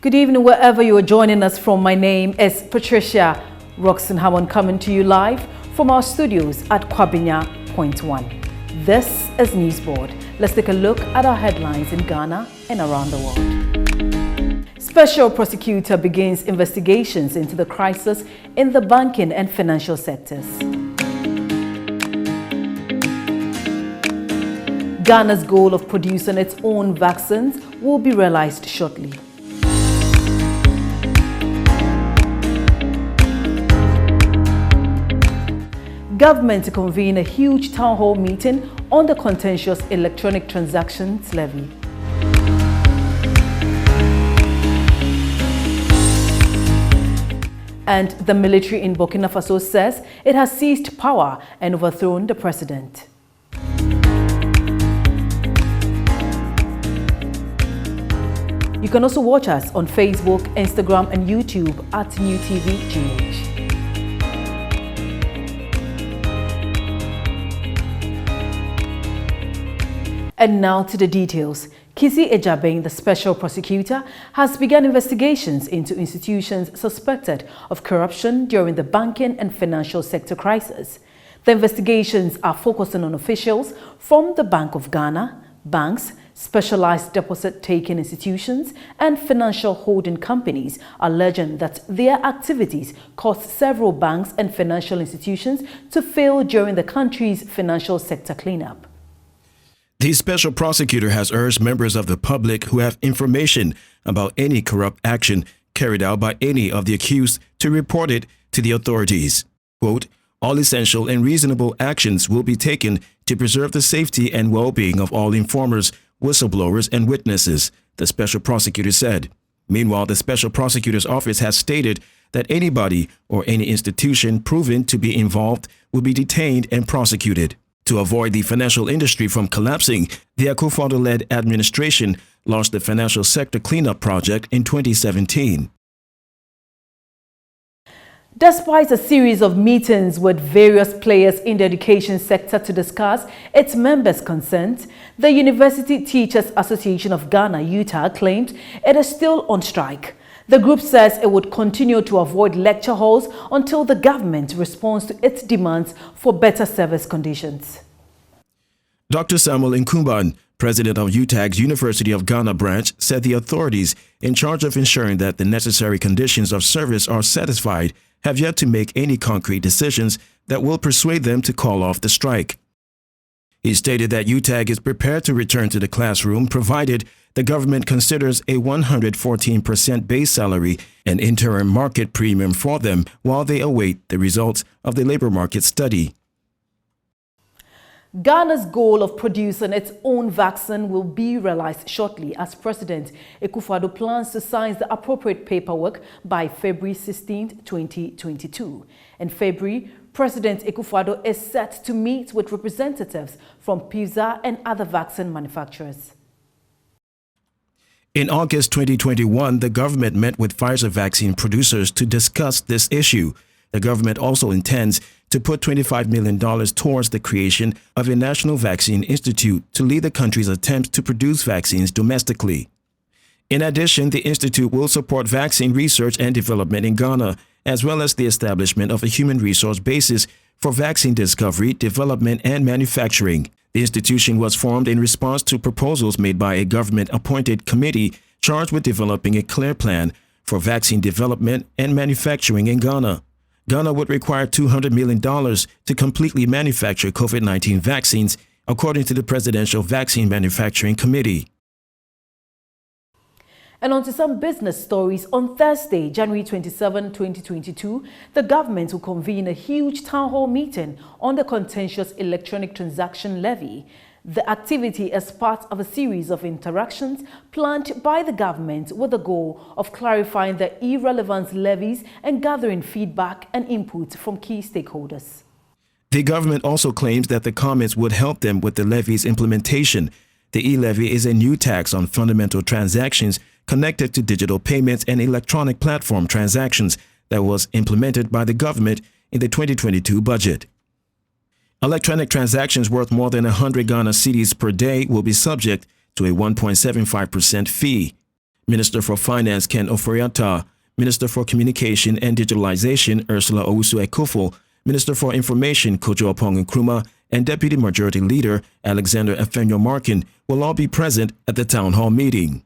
Good evening, wherever you are joining us from. My name is Patricia Roxon Hammond, coming to you live from our studios at Kwabinya Point 1. This is NEWSBOARD. Let's take a look at our headlines in Ghana and around the world. Special prosecutor begins investigations into the crisis in the banking and financial sectors. Ghana's goal of producing its own vaccines will be realized shortly. Government to convene a huge town hall meeting on the contentious electronic transactions levy. And the military in Burkina Faso says it has seized power and overthrown the president. You can also watch us on Facebook, Instagram and YouTube at NewTVGH. And now to the details. Kizzy Ejabeng, the special prosecutor, has begun investigations into institutions suspected of corruption during the banking and financial sector crisis. The investigations are focusing on officials from the Bank of Ghana, banks, specialized deposit-taking institutions and financial holding companies, alleging that their activities caused several banks and financial institutions to fail during the country's financial sector cleanup. The special prosecutor has urged members of the public who have information about any corrupt action carried out by any of the accused to report it to the authorities. Quote, all essential and reasonable actions will be taken to preserve the safety and well-being of all informers, whistleblowers, and witnesses, the special prosecutor said. Meanwhile, the special prosecutor's office has stated that anybody or any institution proven to be involved will be detained and prosecuted. To avoid the financial industry from collapsing, the Akufo-Addo-led administration launched the Financial Sector Cleanup Project in 2017. Despite a series of meetings with various players in the education sector to discuss its members' consent, the University Teachers Association of Ghana, UTAG, claimed it is still on strike. The group says it would continue to avoid lecture halls until the government responds to its demands for better service conditions. Dr. Samuel Nkumban, president of UTAG's University of Ghana branch, said the authorities in charge of ensuring that the necessary conditions of service are satisfied have yet to make any concrete decisions that will persuade them to call off the strike. He stated that UTAG is prepared to return to the classroom provided the government considers a 114% base salary and interim market premium for them while they await the results of the labor market study. Ghana's goal of producing its own vaccine will be realized shortly as President Akufo-Addo plans to sign the appropriate paperwork by February 16, 2022. In February, President Akufo-Addo is set to meet with representatives from Pfizer and other vaccine manufacturers. In August 2021, the government met with Pfizer vaccine producers to discuss this issue. The government also intends to put $25 million towards the creation of a national vaccine institute to lead the country's attempts to produce vaccines domestically. In addition, the institute will support vaccine research and development in Ghana, as well as the establishment of a human resource basis for vaccine discovery, development, and manufacturing. The institution was formed in response to proposals made by a government-appointed committee charged with developing a clear plan for vaccine development and manufacturing in Ghana. Ghana would require $200 million to completely manufacture COVID-19 vaccines, according to the Presidential Vaccine Manufacturing Committee. And on to some business stories. On Thursday, January 27, 2022, the government will convene a huge town hall meeting on the contentious electronic transaction levy. The activity is part of a series of interactions planned by the government with the goal of clarifying the irrelevant levies and gathering feedback and input from key stakeholders. The government also claims that the comments would help them with the levy's implementation. The e-levy is a new tax on fundamental transactions connected to digital payments and electronic platform transactions that was implemented by the government in the 2022 budget. Electronic transactions worth more than 100 Ghana cedis per day will be subject to a 1.75% fee. Minister for Finance Ken Ofori-Atta, Minister for Communication and Digitalization Ursula Owusu-Ekufo, Minister for Information Kojo Opong-Nkrumah, and Deputy Majority Leader Alexander Afenyo-Markin will all be present at the town hall meeting.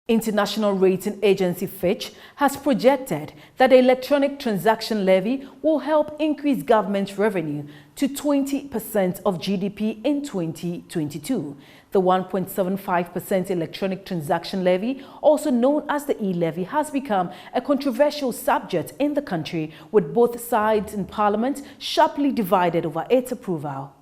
International rating agency Fitch has projected that the electronic transaction levy will help increase government revenue to 20% of GDP in 2022. The 1.75% electronic transaction levy, also known as the e-levy, has become a controversial subject in the country, with both sides in Parliament sharply divided over its approval.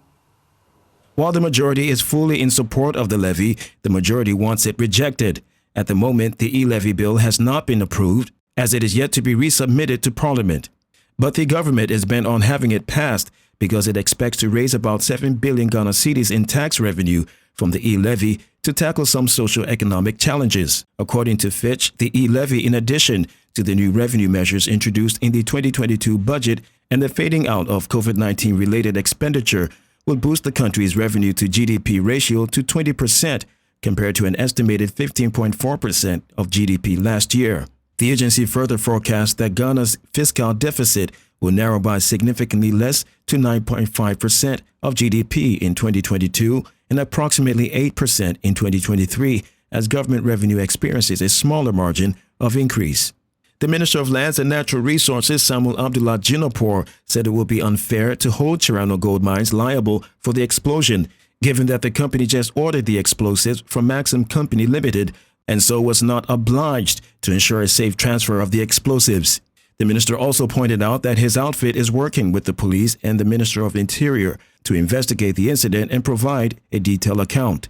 While the majority is fully in support of the levy, the majority wants it rejected. At the moment, the e-levy bill has not been approved, as it is yet to be resubmitted to Parliament. But the government is bent on having it passed because it expects to raise about 7 billion Ghana cedis in tax revenue from the e-levy to tackle some socio-economic challenges. According to Fitch, the e-levy, in addition to the new revenue measures introduced in the 2022 budget and the fading out of COVID-19 related expenditure, will boost the country's revenue to GDP ratio to 20%, compared to an estimated 15.4% of GDP last year. The agency further forecasts that Ghana's fiscal deficit will narrow by significantly less to 9.5% of GDP in 2022 and approximately 8% in 2023, as government revenue experiences a smaller margin of increase. The Minister of Lands and Natural Resources, Samuel Abdullah Jinapor, said it would be unfair to hold Chirano Gold Mines liable for the explosion, given that the company just ordered the explosives from Maxim Company Limited and so was not obliged to ensure a safe transfer of the explosives. The minister also pointed out that his outfit is working with the police and the Minister of Interior to investigate the incident and provide a detailed account.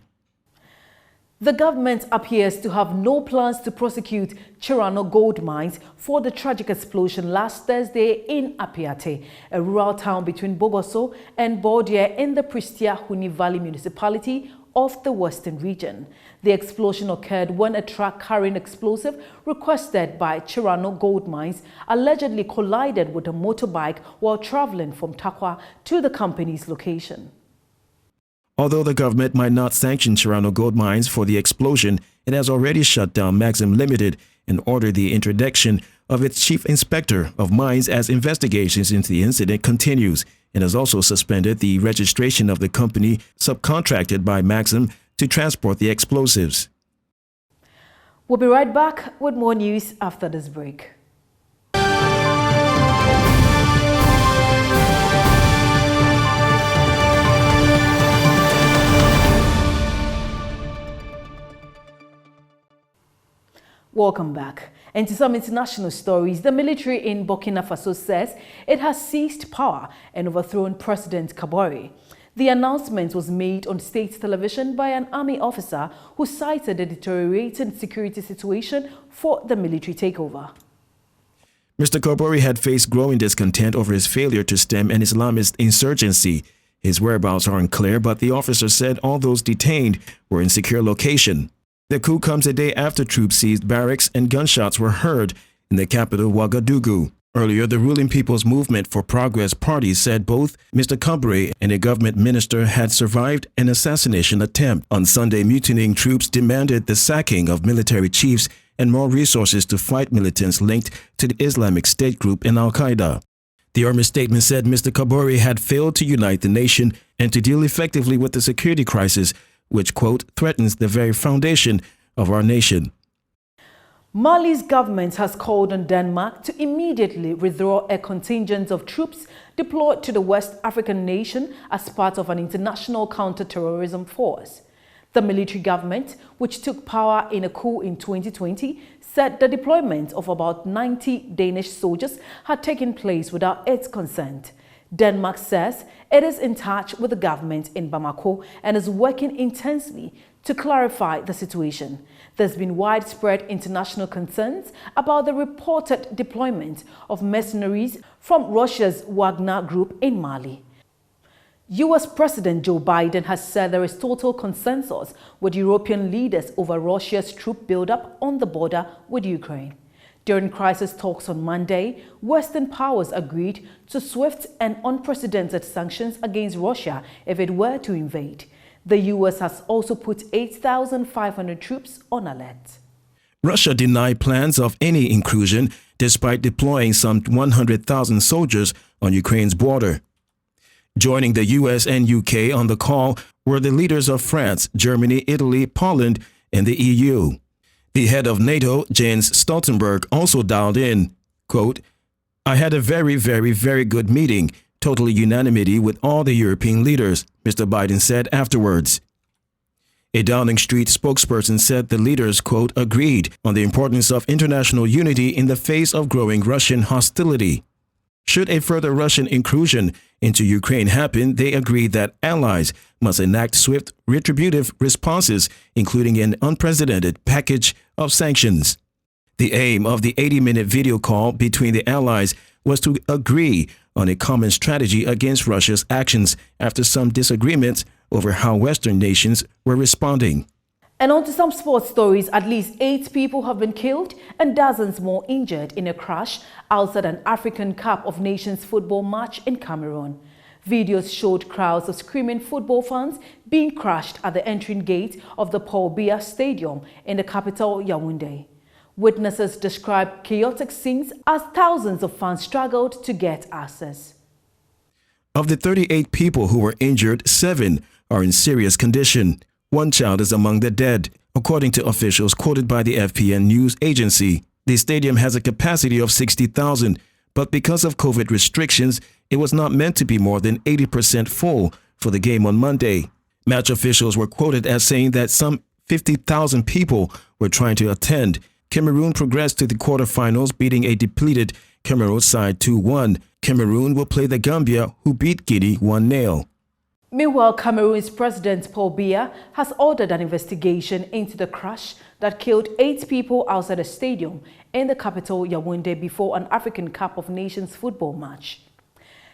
The government appears to have no plans to prosecute Chirano Gold Mines for the tragic explosion last Thursday in Apiate, a rural town between Bogoso and Bordia in the Pristia-Huni Valley municipality of the Western region. The explosion occurred when a truck carrying explosive requested by Chirano Gold Mines allegedly collided with a motorbike while traveling from Takwa to the company's location. Although the government might not sanction Chirano Gold Mines for the explosion, it has already shut down Maxim Limited and ordered the introduction of its chief inspector of mines as investigations into the incident continues, and has also suspended the registration of the company subcontracted by Maxim to transport the explosives. We'll be right back with more news after this break. Welcome back. And to some international stories, the military in Burkina Faso says it has seized power and overthrown President Kabore. The announcement was made on state television by an army officer who cited a deteriorating security situation for the military takeover. Mr. Kabore had faced growing discontent over his failure to stem an Islamist insurgency. His whereabouts are unclear, but the officer said all those detained were in secure location. The coup comes a day after troops seized barracks and gunshots were heard in the capital Ouagadougou. Earlier, the ruling People's Movement for Progress party said both Mr. Kabore and a government minister had survived an assassination attempt. On Sunday, mutinying troops demanded the sacking of military chiefs and more resources to fight militants linked to the Islamic State group and Al-Qaeda. The army statement said Mr. Kabore had failed to unite the nation and to deal effectively with the security crisis, which, quote, threatens the very foundation of our nation. Mali's government has called on Denmark to immediately withdraw a contingent of troops deployed to the West African nation as part of an international counter-terrorism force. The military government, which took power in a coup in 2020, said the deployment of about 90 Danish soldiers had taken place without its consent. Denmark says it is in touch with the government in Bamako and is working intensely to clarify the situation. There's been widespread international concerns about the reported deployment of mercenaries from Russia's Wagner group in Mali. US President Joe Biden has said there is total consensus with European leaders over Russia's troop buildup on the border with Ukraine. During crisis talks on Monday, Western powers agreed to swift and unprecedented sanctions against Russia if it were to invade. The U.S. has also put 8,500 troops on alert. Russia denied plans of any inclusion despite deploying some 100,000 soldiers on Ukraine's border. Joining the US and UK on the call were the leaders of France, Germany, Italy, Poland, and the EU. The head of NATO, Jens Stoltenberg, also dialed in. Quote, "I had a very good meeting, totally unanimity with all the European leaders," Mr. Biden said afterwards. A Downing Street spokesperson said the leaders, quote, "agreed on the importance of international unity in the face of growing Russian hostility." Should a further Russian incursion into Ukraine happen, they agreed that allies must enact swift, retributive responses, including an unprecedented package of sanctions. The aim of the 80-minute video call between the allies was to agree on a common strategy against Russia's actions after some disagreements over how Western nations were responding. And on to some sports stories. At least 8 people have been killed and dozens more injured in a crash outside an African Cup of Nations football match in Cameroon. Videos showed crowds of screaming football fans being crushed at the entry gate of the Paul Biya Stadium in the capital, Yaoundé. Witnesses described chaotic scenes as thousands of fans struggled to get access. Of the 38 people who were injured, 7 are in serious condition. 1 child is among the dead, according to officials quoted by the FPN news agency. The stadium has a capacity of 60,000, but because of COVID restrictions, it was not meant to be more than 80% full for the game on Monday. Match officials were quoted as saying that some 50,000 people were trying to attend. Cameroon progressed to the quarterfinals, beating a depleted Cameroon side 2-1. Cameroon will play the Gambia, who beat Guinea 1-0. Meanwhile, Cameroon's President Paul Biya has ordered an investigation into the crash that killed 8 people outside a stadium in the capital, Yaoundé, before an African Cup of Nations football match.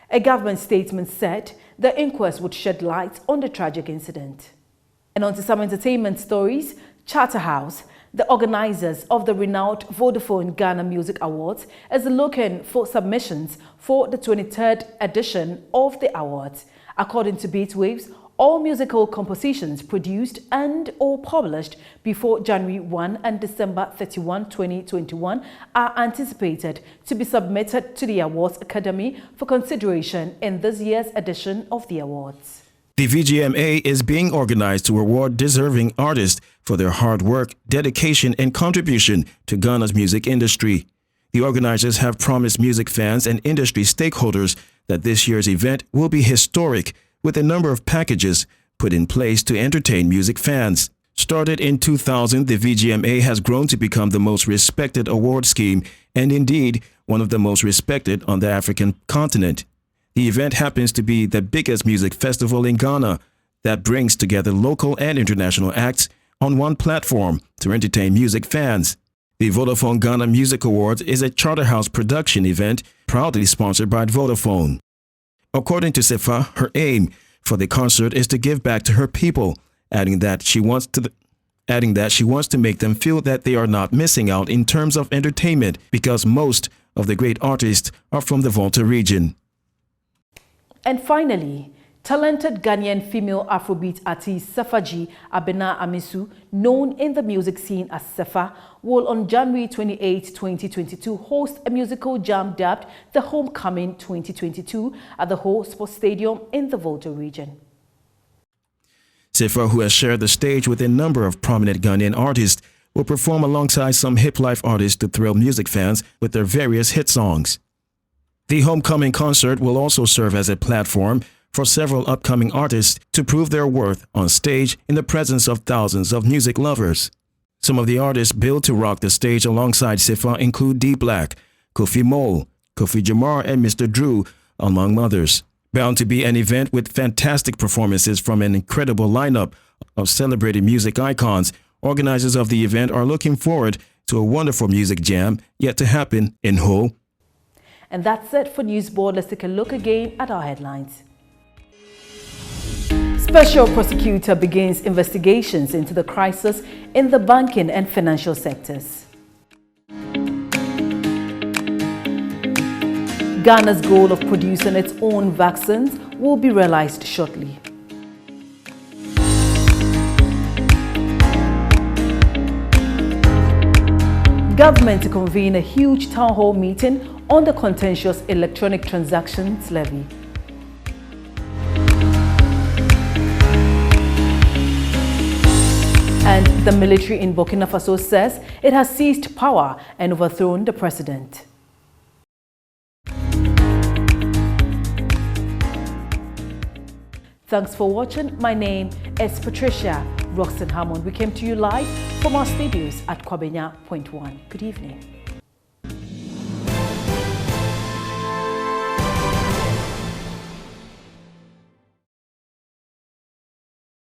A government statement said the inquest would shed light on the tragic incident. And on to some entertainment stories. Charterhouse, the organizers of the renowned Vodafone Ghana Music Awards, is looking for submissions for the 23rd edition of the awards. According to Beatwaves, all musical compositions produced and or published before January 1 and December 31, 2021 are anticipated to be submitted to the Awards Academy for consideration in this year's edition of the awards. The VGMA is being organized to award deserving artists for their hard work, dedication, and contribution to Ghana's music industry. The organizers have promised music fans and industry stakeholders that this year's event will be historic, with a number of packages put in place to entertain music fans. Started in 2000, the VGMA has grown to become the most respected award scheme and indeed one of the most respected on the African continent. The event happens to be the biggest music festival in Ghana that brings together local and international acts on one platform to entertain music fans. The Vodafone Ghana Music Awards is a Charterhouse production event proudly sponsored by Vodafone. According to Sefa, her aim for the concert is to give back to her people, adding that she wants to make them feel that they are not missing out in terms of entertainment because most of the great artists are from the Volta region. And finally, talented Ghanaian female Afrobeat artist Sefaji Abena Amisu, known in the music scene as Sefa, will on January 28, 2022 host a musical jam dubbed The Homecoming 2022 at the Ho Sports Stadium in the Volta region. Sefa, who has shared the stage with a number of prominent Ghanaian artists, will perform alongside some hip-life artists to thrill music fans with their various hit songs. The Homecoming concert will also serve as a platform for several upcoming artists to prove their worth on stage in the presence of thousands of music lovers. Some of the artists billed to rock the stage alongside Sefa include D Black, Kofi Mole, Kofi Jamar, and Mr. Drew, among others. Bound to be an event with fantastic performances from an incredible lineup of celebrated music icons, organizers of the event are looking forward to a wonderful music jam yet to happen in Ho. And that's it for NEWSBOARD. Let's take a look again at our headlines. Special prosecutor begins investigations into the crisis in the banking and financial sectors. Ghana's goal of producing its own vaccines will be realized shortly. Government to convene a huge town hall meeting on the contentious electronic transactions levy. And the military in Burkina Faso says it has seized power and overthrown the president. Thanks for watching. My name is Patricia Roxton Hammond. We came to you live from our studios at Kwabenya Point 1. Good evening.